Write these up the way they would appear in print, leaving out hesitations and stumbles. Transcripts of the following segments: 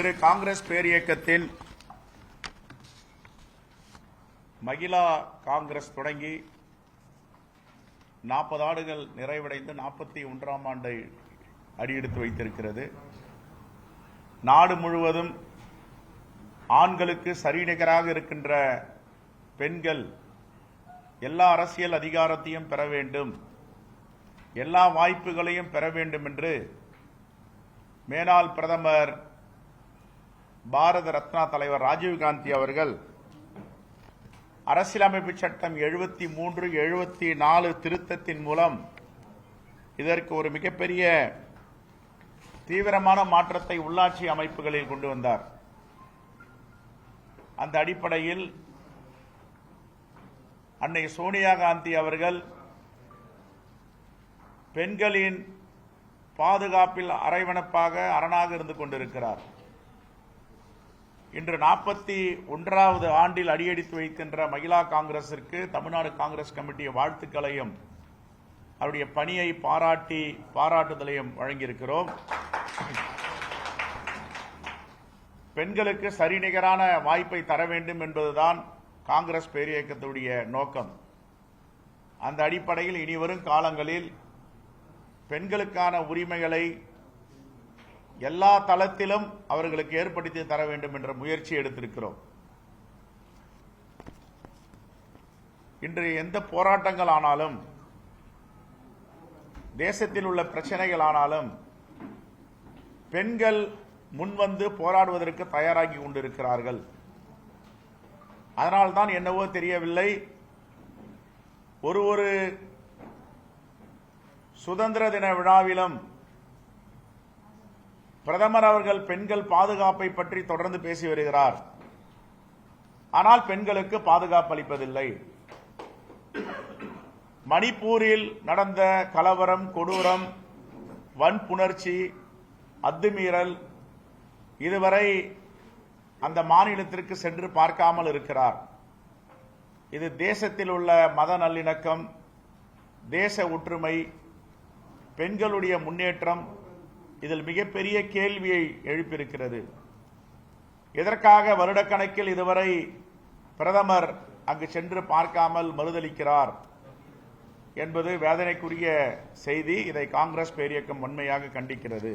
இன்று காங்கிரஸ் பேரியக்கத்தின் மகிழா காங்கிரஸ் தொடங்கி 40 ஆண்டுகள் நிறைவடைந்து 41ஆம் ஆண்டை அடியெடுத்து வைத்திருக்கிறது. நாடு முழுவதும் ஆண்களுக்கு சரிநிகராக இருக்கின்ற பெண்கள் எல்லா அரசியல் அதிகாரத்தையும் பெற வேண்டும், எல்லா வாய்ப்புகளையும் பெற வேண்டும் என்று மேனாள் பிரதமர் பாரத ரத்னா தலைவர் ராஜீவ்காந்தி அவர்கள் அரசியலமைப்பு சட்டம் 73, 74 திருத்தத்தின் மூலம் இதற்கு ஒரு மிகப்பெரிய தீவிரமான மாற்றத்தை உள்ளாட்சி அமைப்புகளில் கொண்டு வந்தார். அந்த அடிப்படையில் அன்னை சோனியா காந்தி அவர்கள் பெண்களின் பாதுகாப்பில் அரவணைப்பாக அரணாக இருந்து கொண்டிருக்கிறார். இன்று 41வது ஆண்டில் அடியெடுத்து வைக்கின்ற மகிழா காங்கிரசிற்கு தமிழ்நாடு காங்கிரஸ் கமிட்டி வாழ்த்துக்களையும் அவருடைய பணியை பாராட்டுதலையும் வழங்கியிருக்கிறோம். பெண்களுக்கு சரிநிகரான வாய்ப்பை தர வேண்டும் என்பதுதான் காங்கிரஸ் பேரியக்கத்துடைய நோக்கம். அந்த அடிப்படையில் இனிவரும் காலங்களில் பெண்களுக்கான உரிமைகளை எல்லா தளத்திலும் அவர்களுக்கு ஏற்படுத்தி தர வேண்டும் என்ற முயற்சி எடுத்திருக்கிறோம். இன்று எந்த போராட்டங்கள் ஆனாலும், தேசத்தில் உள்ள பிரச்சனைகள் ஆனாலும் பெண்கள் முன்வந்து போராடுவதற்கு தயாராகி கொண்டிருக்கிறார்கள். அதனால்தான் என்னவோ தெரியவில்லை, ஒரு சுதந்திர தின விழாவிலும் பிரதமர் அவர்கள் பெண்கள் பாதுகாப்பை பற்றி தொடர்ந்து பேசி வருகிறார். ஆனால் பெண்களுக்கு பாதுகாப்பு அளிப்பதில்லை. மணிப்பூரில் நடந்த கலவரம், கொடூரம், வன்புணர்ச்சி, அத்துமீறல், இதுவரை அந்த மாநிலத்திற்கு சென்று பார்க்காமல் இருக்கிறார். இது தேசத்தில் உள்ள மத நல்லிணக்கம், தேச ஒற்றுமை, பெண்களுடைய முன்னேற்றம் இதில் மிகப்பெரிய கேள்வியை எழுப்பியிருக்கிறது. எதற்காக வருடக்கணக்கில் இதுவரை பிரதமர் அங்கு சென்று பார்க்காமல் மறுதளிக்கிறார் என்பது வேதனைக்குரிய செய்தி. இதை காங்கிரஸ் பேரியக்கம் வன்மையாக கண்டிக்கிறது.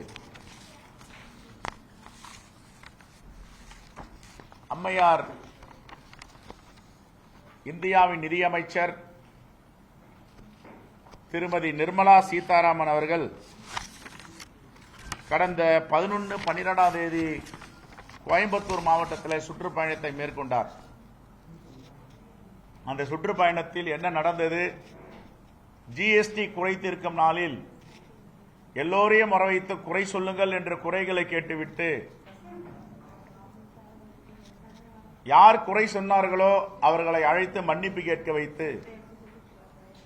அம்மையார் இந்தியாவின் நிதியமைச்சர் திருமதி நிர்மலா சீதாராமன் அவர்கள் கடந்த 11/12ஆம் தேதி கோயம்புத்தூர் மாவட்டத்தில் சுற்றுப்பயணத்தை மேற்கொண்டார். அந்த சுற்றுப்பயணத்தில் என்ன நடந்தது? ஜிஎஸ்டி குறைத்திருக்கும் நாளில் எல்லோரையும் வரவைத்து குறை சொல்லுங்கள் என்று குறைகளை கேட்டுவிட்டு யார் குறை சொன்னார்களோ அவர்களை அழைத்து மன்னிப்பு கேட்க வைத்து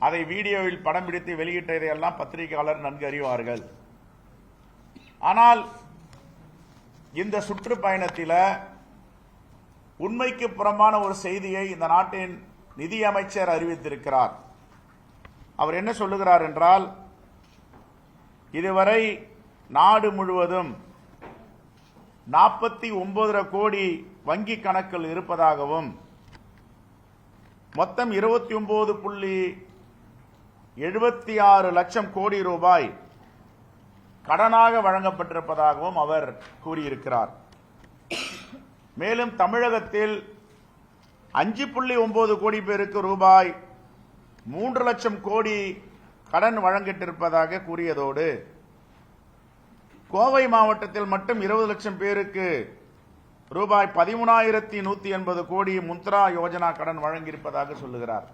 அதை வீடியோவில் படம் பிடித்து வெளியிட்டதையெல்லாம் பத்திரிகையாளர் நன்கு அறிவார்கள். ஆனால் இந்த சுற்றுப்பயணத்தில் உண்மைக்கு புறம்பான ஒரு செய்தியை இந்த நாட்டின் நிதியமைச்சர் அறிவித்திருக்கிறார். அவர் என்ன சொல்லுகிறார் என்றால், இதுவரை நாடு முழுவதும் 49 கோடி வங்கி கணக்குகள் இருப்பதாகவும் மொத்தம் 29.76 லட்சம் கோடி ரூபாய் கடனாக வழங்கப்பட்டிருப்பதாகவும் அவர் கூறியிருக்கிறார். மேலும் தமிழகத்தில் 5.9 கோடி பேருக்கு ரூபாய் 3 லட்சம் கோடி கடன் வழங்கிட்டிருப்பதாக கூறியதோடு கோவை மாவட்டத்தில் மட்டும் 20 லட்சம் பேருக்கு ரூபாய் 13,180 கோடி முத்ரா யோஜனா கடன் வழங்கியிருப்பதாக சொல்லுகிறார்.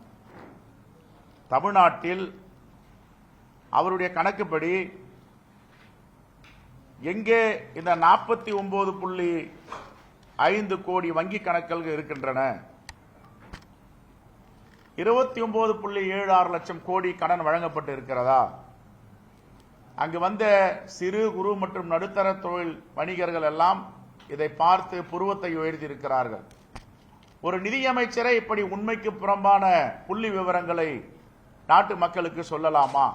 தமிழ்நாட்டில் அவருடைய கணக்குப்படி எங்கே இந்த 49.5 கோடி வங்கி கணக்குகள் இருக்கின்றன, 29.76 லட்சம் கோடி கடன் வழங்கப்பட்டு இருக்கிறதா? அங்கு வந்த சிறு குறு மற்றும் நடுத்தர தொழில் வணிகர்கள் எல்லாம் இதை பார்த்து புருவத்தை உயர்த்தியிருக்கிறார்கள். ஒரு நிதியமைச்சரை இப்படி உண்மைக்கு புறம்பான புள்ளி விவரங்களை நாட்டு மக்களுக்கு சொல்லலாமா?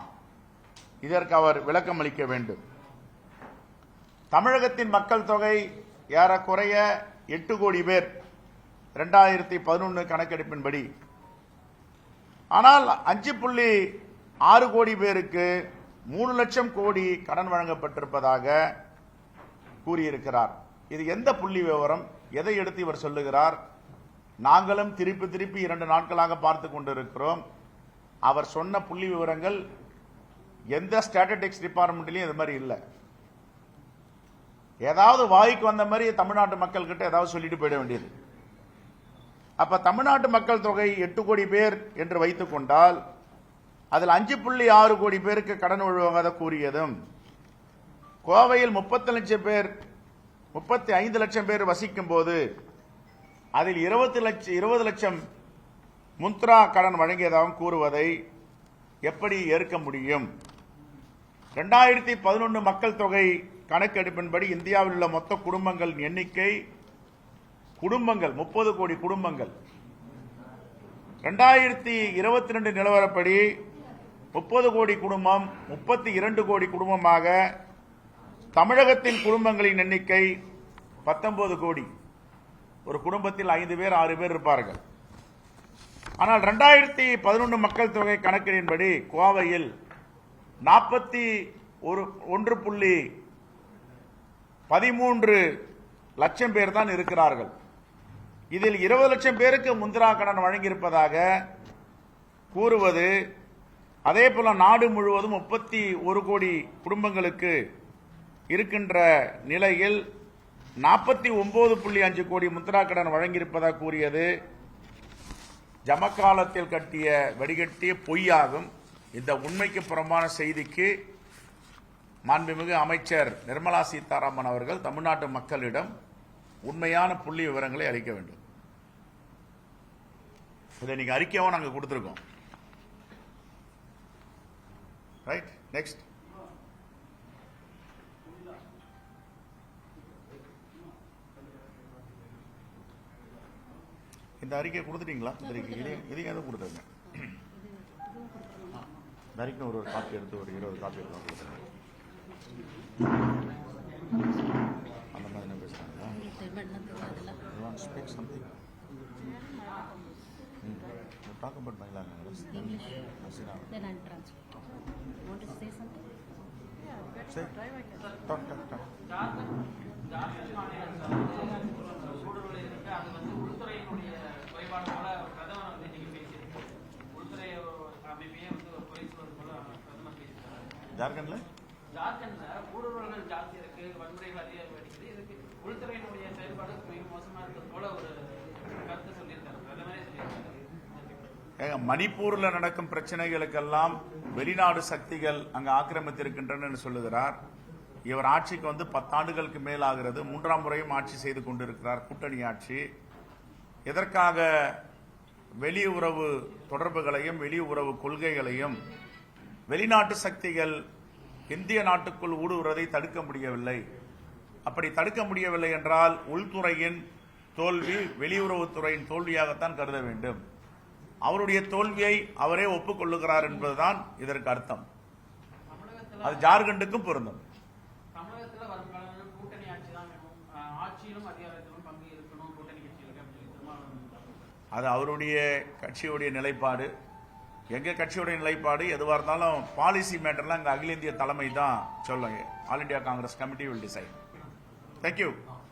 இதற்கு அவர் விளக்கம் அளிக்க வேண்டும். தமிழகத்தின் மக்கள் தொகை ஏறக்குறைய 8 கோடி பேர் 2011 கணக்கெடுப்பின்படி. ஆனால் 5.6 கோடி பேருக்கு 3 லட்சம் கோடி கடன் வழங்கப்பட்டிருப்பதாக கூறியிருக்கிறார். இது எந்த புள்ளி விவரம்? எதை எடுத்து இவர் சொல்லுகிறார்? நாங்களும் திருப்பி 2 நாட்களாக பார்த்து கொண்டிருக்கிறோம். அவர் சொன்ன புள்ளி விவரங்கள் எந்த ஸ்டாட்டிஸ்டிக்ஸ் டிபார்ட்மெண்ட்லயும் இது மாதிரி இல்லை. ஏதாவது வாய்க்கு வந்த மாதிரி தமிழ்நாட்டு மக்கள் கிட்ட ஏதாவது சொல்லிட்டு போயிட வேண்டியது. அப்ப தமிழ்நாட்டு மக்கள் தொகை 8 கோடி பேர் என்று வைத்துக் கொண்டால் அதில் 5.6 கோடி பேருக்கு கடன் வழங்குவதாக கூறியதும், கோவையில் 35 லட்சம் பேர் வசிக்கும் போது அதில் 20 லட்சம் முத்ரா கடன் வழங்கியதாகவும் கூறுவதை எப்படி ஏற்க முடியும்? 2011 மக்கள் தொகை கணக்கெடுப்பின்படி இந்தியாவில் உள்ள மொத்த குடும்பங்கள் எண்ணிக்கை 30 கோடி குடும்பங்கள். 2022 நிலவரப்படி 30 கோடி குடும்பம் 32 கோடி குடும்பமாக, தமிழகத்தின் குடும்பங்களின் எண்ணிக்கை 19 கோடி. ஒரு குடும்பத்தில் 5 பேர் 6 பேர் இருப்பார்கள். ஆனால் 2011 மக்கள் தொகை கணக்கின்படி கோவையில் 41.13 லட்சம் பேர் தான் இருக்கிறார்கள். இதில் 20 லட்சம் பேருக்கு முத்ரா கடன் வழங்கியிருப்பதாக கூறுவது, அதே போல நாடு முழுவதும் 31 கோடி குடும்பங்களுக்கு இருக்கின்ற நிலையில் 49.5 கோடி முத்ரா கடன் வழங்கியிருப்பதாக கூறியது ஜமக்காலத்தில் கட்டிய வடிகட்டிய பொய்யாகும். இந்த உண்மைக்கு புறம்பான செய்திக்கு மாண்புமிகு அமைச்சர் நிர்மலா சீதாராமன் அவர்கள் தமிழ்நாட்டு மக்களிடம் உண்மையான புள்ளி விவரங்களை அளிக்க வேண்டும். இதை நீங்க அறிக்கையாவும் நாங்கள் கொடுத்திருக்கோம். Right, next. இந்த அறிக்கை கொடுத்துட்டீங்களா? இதையும் எதுவும் கொடுத்துருங்க. இந்த அறிக்கை ஒரு காப்பி எடுத்து ஒரு 20 காப்பி எடுத்து கொடுத்துருங்க. அந்த மாதிரி என்ன பேசுறாங்களா? Talk about my language. English. Then I'll translate. Want to say something? Yeah, say. Talk. ஜார்க்கண்ட்ல ஊடுருவல்கள் ஜாஸ்தி இருக்கு, வன்முறைகள் அதிகம் இருக்குது. இதுக்கு உள்துறையினுடைய செயல்பாடு மிக மோசமா இருக்கிறது போல ஒரு கருத்து சொல்லியிருக்காரு. பிரதமரே சொல்லியிருக்காரு. மணிப்பூர்ல நடக்கும் பிரச்சனைகளுக்கெல்லாம் வெளிநாடு சக்திகள் அங்கு ஆக்கிரமித்திருக்கின்றன சொல்லுகிறார். இவர் ஆட்சிக்கு 10 ஆண்டுகளுக்கு மேல் ஆகிறது. 3ஆம் முறையும் ஆட்சி செய்து கொண்டிருக்கிறார், கூட்டணி ஆட்சி. எதற்காக வெளியுறவு தொடர்புகளையும் வெளியுறவு கொள்கைகளையும் வெளிநாட்டு சக்திகள் இந்திய நாட்டுக்குள் ஊடுருவதை தடுக்க முடியவில்லை? அப்படி தடுக்க முடியவில்லை என்றால் உள்துறையின் தோல்வி வெளியுறவுத்துறையின் தோல்வியாகத்தான் கருத வேண்டும். அவருடைய தோல்வியை அவரே ஒப்புக்கொள்ளுகிறார் என்பதுதான் இதற்கு அர்த்தம். அது ஜார்க்கண்டுக்கும் பொருந்தும். அது அவருடைய கட்சியுடைய நிலைப்பாடு. எங்க கட்சியுடைய நிலைப்பாடு எதுவாக இருந்தாலும் பாலிசி மேட்டர்லாம் அகில இந்திய தலைமை தான் சொல்லுங்க. All India Congress committee will decide. Thank you.